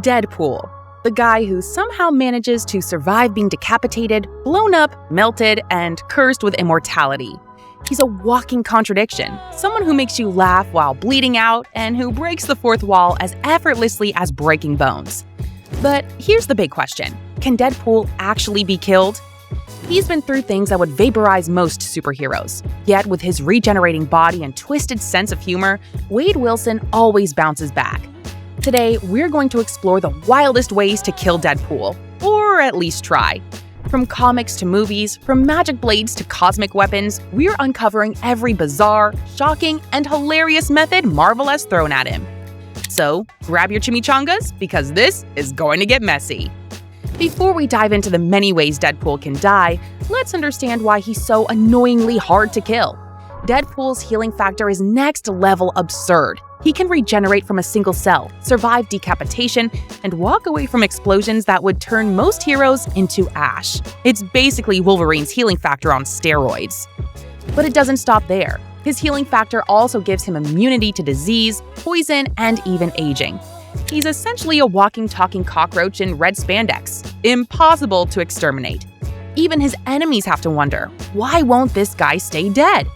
Deadpool, the guy who somehow manages to survive being decapitated, blown up, melted, and cursed with immortality. He's a walking contradiction, someone who makes you laugh while bleeding out and who breaks the fourth wall as effortlessly as breaking bones. But here's the big question: can Deadpool actually be killed? He's been through things that would vaporize most superheroes. Yet with his regenerating body and twisted sense of humor, Wade Wilson always bounces back. Today, we're going to explore the wildest ways to kill Deadpool, or at least try. From comics to movies, from magic blades to cosmic weapons, we're uncovering every bizarre, shocking, and hilarious method Marvel has thrown at him. So, grab your chimichangas, because this is going to get messy. Before we dive into the many ways Deadpool can die, let's understand why he's so annoyingly hard to kill. Deadpool's healing factor is next-level absurd. He can regenerate from a single cell, survive decapitation, and walk away from explosions that would turn most heroes into ash. It's basically Wolverine's healing factor on steroids. But it doesn't stop there. His healing factor also gives him immunity to disease, poison, and even aging. He's essentially a walking, talking cockroach in red spandex. Impossible to exterminate. Even his enemies have to wonder, why won't this guy stay dead?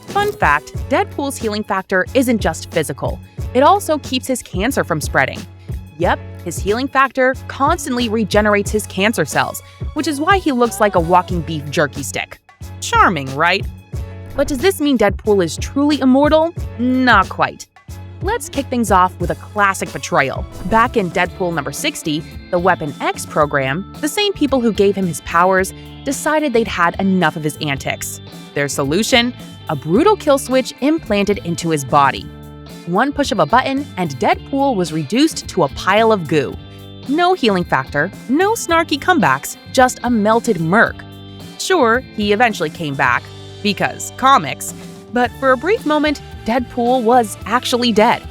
Fun fact, Deadpool's healing factor isn't just physical. It also keeps his cancer from spreading. Yep, his healing factor constantly regenerates his cancer cells, which is why he looks like a walking beef jerky stick. Charming, right? But does this mean Deadpool is truly immortal? Not quite. Let's kick things off with a classic betrayal. Back in Deadpool number 60, the Weapon X program, the same people who gave him his powers decided they'd had enough of his antics. Their solution? A brutal kill switch implanted into his body. One push of a button, and Deadpool was reduced to a pile of goo. No healing factor, no snarky comebacks, just a melted Merc. Sure, he eventually came back, because comics, but for a brief moment, Deadpool was actually dead.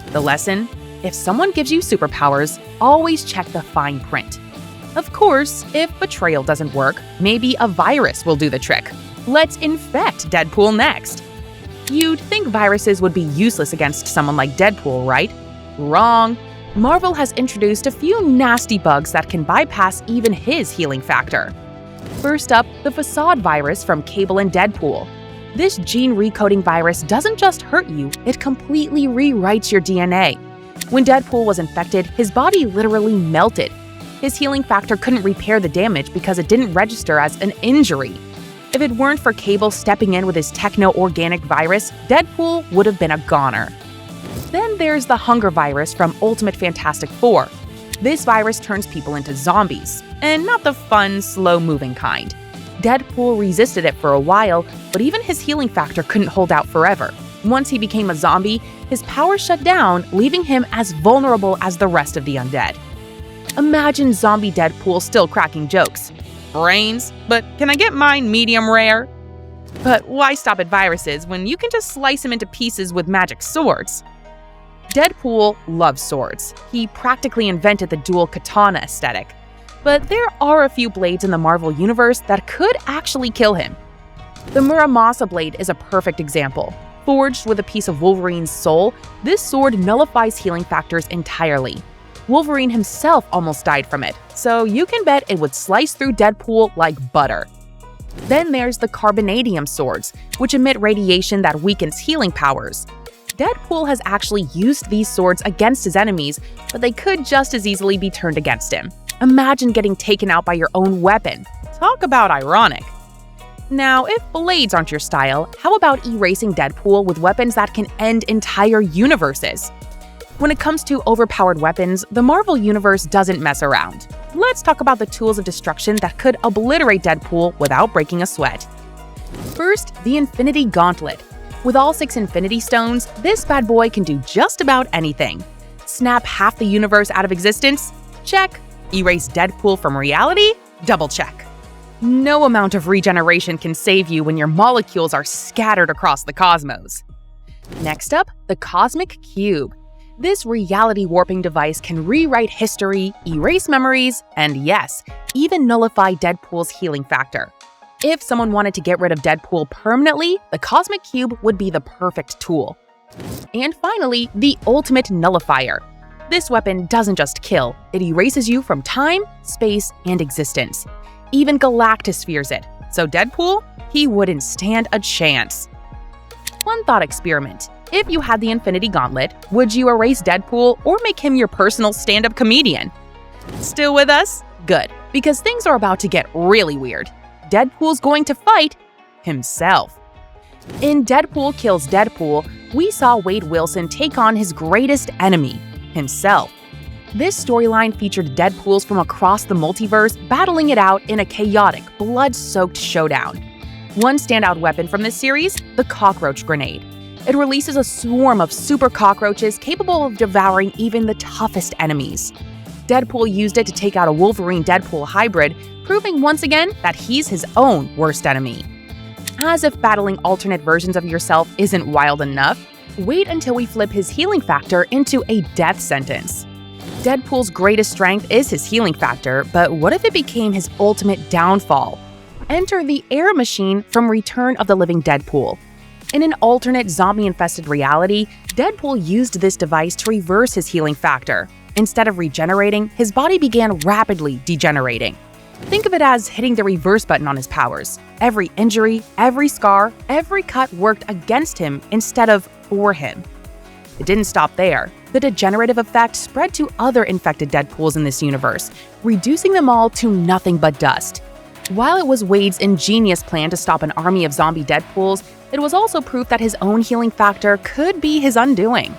The lesson? If someone gives you superpowers, always check the fine print. Of course, if betrayal doesn't work, maybe a virus will do the trick. Let's infect Deadpool next. You'd think viruses would be useless against someone like Deadpool, right? Wrong. Marvel has introduced a few nasty bugs that can bypass even his healing factor. First up, the facade virus from Cable and Deadpool. This gene recoding virus doesn't just hurt you, it completely rewrites your DNA. When Deadpool was infected, his body literally melted. His healing factor couldn't repair the damage because it didn't register as an injury. If it weren't for Cable stepping in with his techno-organic virus, Deadpool would have been a goner. Then there's the hunger virus from Ultimate Fantastic Four. This virus turns people into zombies, and not the fun, slow-moving kind. Deadpool resisted it for a while, but even his healing factor couldn't hold out forever. Once he became a zombie, his power shut down, leaving him as vulnerable as the rest of the undead. Imagine zombie Deadpool still cracking jokes. Brains? But can I get mine medium rare? But why stop at viruses when you can just slice him into pieces with magic swords? Deadpool loves swords. He practically invented the dual katana aesthetic. But there are a few blades in the Marvel Universe that could actually kill him. The Muramasa blade is a perfect example. Forged with a piece of Wolverine's soul, this sword nullifies healing factors entirely. Wolverine himself almost died from it, so you can bet it would slice through Deadpool like butter. Then there's the Carbonadium swords, which emit radiation that weakens healing powers. Deadpool has actually used these swords against his enemies, but they could just as easily be turned against him. Imagine getting taken out by your own weapon. Talk about ironic. Now, if blades aren't your style, how about erasing Deadpool with weapons that can end entire universes? When it comes to overpowered weapons, the Marvel Universe doesn't mess around. Let's talk about the tools of destruction that could obliterate Deadpool without breaking a sweat. First, the Infinity Gauntlet. With all 6 Infinity Stones, this bad boy can do just about anything. Snap half the universe out of existence? Check. Erase Deadpool from reality? Double check. No amount of regeneration can save you when your molecules are scattered across the cosmos. Next up, the Cosmic Cube. This reality warping device can rewrite history, erase memories, and yes, even nullify Deadpool's healing factor. If someone wanted to get rid of Deadpool permanently, the Cosmic Cube would be the perfect tool. And finally, the Ultimate Nullifier. This weapon doesn't just kill, it erases you from time, space, and existence. Even Galactus fears it, so Deadpool? He wouldn't stand a chance. One thought experiment. If you had the Infinity Gauntlet, would you erase Deadpool or make him your personal stand-up comedian? Still with us? Good, because things are about to get really weird. Deadpool's going to fight himself. In Deadpool Kills Deadpool, we saw Wade Wilson take on his greatest enemy, himself. This storyline featured Deadpools from across the multiverse battling it out in a chaotic, blood-soaked showdown. One standout weapon from this series, the cockroach grenade. It releases a swarm of super cockroaches capable of devouring even the toughest enemies. Deadpool used it to take out a Wolverine-Deadpool hybrid, proving once again that he's his own worst enemy. As if battling alternate versions of yourself isn't wild enough, wait until we flip his healing factor into a death sentence. Deadpool's greatest strength is his healing factor, but what if it became his ultimate downfall? Enter the Air Machine from Return of the Living Deadpool. In an alternate zombie-infested reality, Deadpool used this device to reverse his healing factor. Instead of regenerating, his body began rapidly degenerating. Think of it as hitting the reverse button on his powers. Every injury, every scar, every cut worked against him instead of for him. It didn't stop there. The degenerative effect spread to other infected Deadpools in this universe, reducing them all to nothing but dust. While it was Wade's ingenious plan to stop an army of zombie Deadpools, it was also proof that his own healing factor could be his undoing.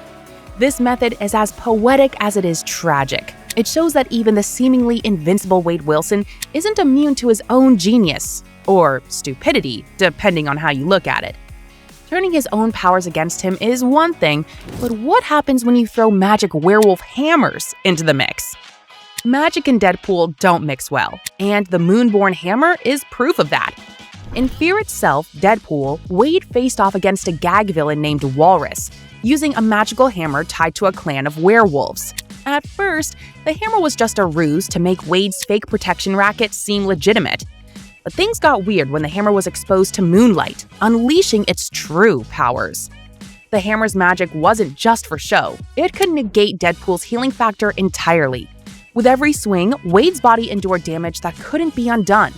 This method is as poetic as it is tragic. It shows that even the seemingly invincible Wade Wilson isn't immune to his own genius, or stupidity, depending on how you look at it. Turning his own powers against him is one thing, but what happens when you throw magic werewolf hammers into the mix? Magic and Deadpool don't mix well, and the Moonborn Hammer is proof of that. In Fear itself, Deadpool, Wade faced off against a gag villain named Walrus, using a magical hammer tied to a clan of werewolves. At first, the hammer was just a ruse to make Wade's fake protection racket seem legitimate. But things got weird when the hammer was exposed to moonlight, unleashing its true powers. The hammer's magic wasn't just for show, it could negate Deadpool's healing factor entirely. With every swing, Wade's body endured damage that couldn't be undone.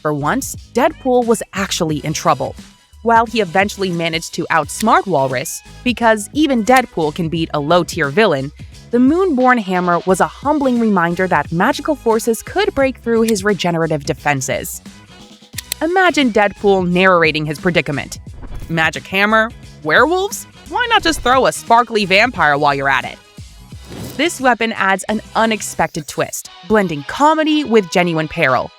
For once, Deadpool was actually in trouble. While he eventually managed to outsmart Walrus, because even Deadpool can beat a low-tier villain, the Moonborn Hammer was a humbling reminder that magical forces could break through his regenerative defenses. Imagine Deadpool narrating his predicament. Magic hammer? Werewolves? Why not just throw a sparkly vampire while you're at it? This weapon adds an unexpected twist, blending comedy with genuine peril.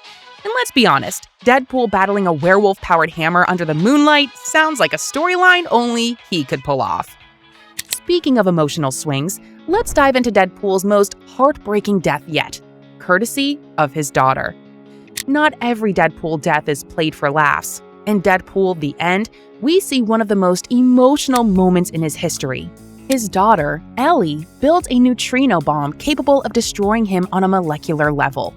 And let's be honest, Deadpool battling a werewolf-powered hammer under the moonlight sounds like a storyline only he could pull off. Speaking of emotional swings, let's dive into Deadpool's most heartbreaking death yet, courtesy of his daughter. Not every Deadpool death is played for laughs. In Deadpool: The End, we see one of the most emotional moments in his history. His daughter, Ellie, built a neutrino bomb capable of destroying him on a molecular level.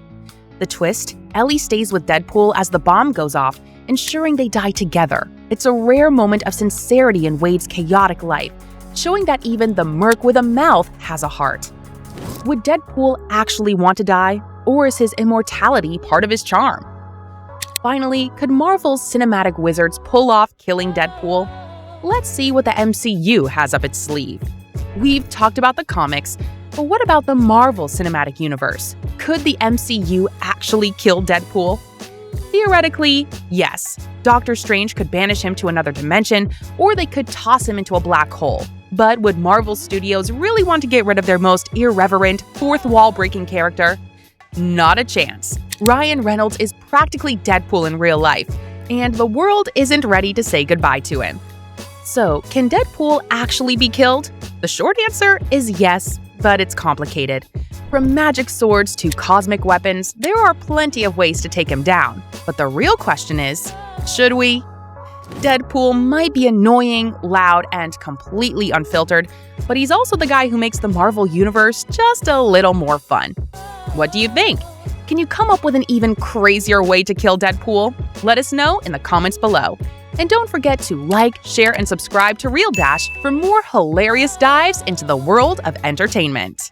The twist? Ellie stays with Deadpool as the bomb goes off, ensuring they die together. It's a rare moment of sincerity in Wade's chaotic life, showing that even the Merc with a mouth has a heart. Would Deadpool actually want to die, or is his immortality part of his charm? Finally, could Marvel's cinematic wizards pull off killing Deadpool? Let's see what the MCU has up its sleeve. We've talked about the comics, but what about the Marvel Cinematic Universe? Could the MCU actually kill Deadpool? Theoretically, yes. Doctor Strange could banish him to another dimension, or they could toss him into a black hole. But would Marvel Studios really want to get rid of their most irreverent, fourth-wall-breaking character? Not a chance. Ryan Reynolds is practically Deadpool in real life, and the world isn't ready to say goodbye to him. So, can Deadpool actually be killed? The short answer is yes, but it's complicated. From magic swords to cosmic weapons, there are plenty of ways to take him down. But the real question is, should we? Deadpool might be annoying, loud, and completely unfiltered, but he's also the guy who makes the Marvel Universe just a little more fun. What do you think? Can you come up with an even crazier way to kill Deadpool? Let us know in the comments below. And don't forget to like, share, and subscribe to Real Dash for more hilarious dives into the world of entertainment.